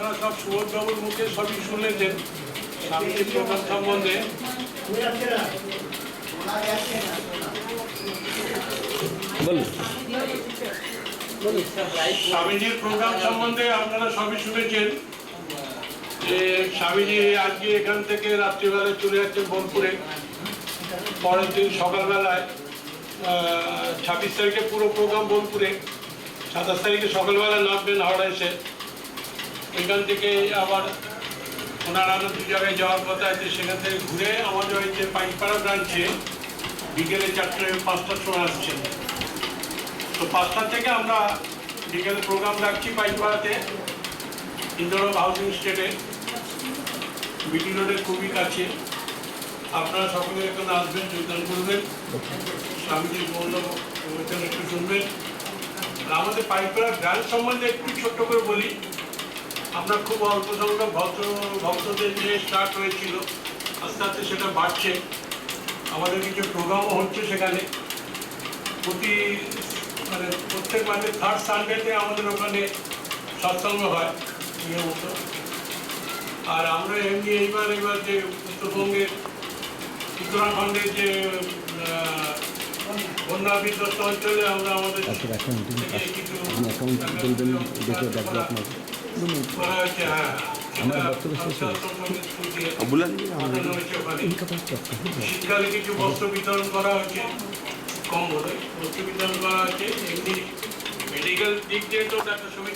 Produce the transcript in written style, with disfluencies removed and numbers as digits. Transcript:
আপনারা সব সুবোধবাবুর মুখে সবই শুনেছেন স্বামীজির প্রোগ্রাম সম্বন্ধে। স্বামীজির প্রোগ্রাম সম্বন্ধে আপনারা সবই শুনেছেন যে স্বামীজি আজকে এখান থেকে রাত্রিবেলায় চলে যাচ্ছেন বোলপুরে। পরের দিন সকালবেলায় 26 তারিখে পুরো প্রোগ্রাম বোলপুরে, 27 তারিখে সকালবেলা নামবেন হাওড়া এসে। এখান থেকে আবার ওনার আরও দু জায়গায় যাওয়ার কথা আছে, সেখান থেকে ঘুরে আমাদের ওই যে পাইকপাড়া ব্রাঞ্চে বিকেলে 4-5টার সময় আসছেন। তো 5টা থেকে আমরা বিকেলে প্রোগ্রাম রাখছি পাইকপাড়াতে, ইন্দোর হাউজিং স্টেটে, বিটি রোডের খুবই কাছে। আপনারা সকলে এখানে আসবেন, যোগদান করবেন, স্বামীজির বক্তব্য একটু শুনবেন। আর আমাদের পাইকপাড়া ব্রাঞ্চ সম্বন্ধে একটু ছোট্ট করে বলি। আমরা খুব অল্প সংখ্যক ভক্তদের নিয়ে স্টার্ট হয়েছিল, আস্তে আস্তে সেটা বাড়ছে। আমাদের কিছু প্রোগ্রামও হচ্ছে সেখানে, প্রত্যেক মাসে 3rd সানডেতে আমাদের ওখানে সৎসঙ্গ হয় নিয়মিত। আর আমরা এমনি এইবার যে উত্তরবঙ্গের উত্তরাখণ্ডের যে বন্যা বিধ্বস্ত অঞ্চলে আমরা আমাদের শীতকালে কিছু বস্ত্র বিতরণ করা হয়েছে, কম বলে বস্ত্র বিতরণ করা হয়েছে। এমনি মেডিকেল দিক দিয়ে তো একটা সুবিধা।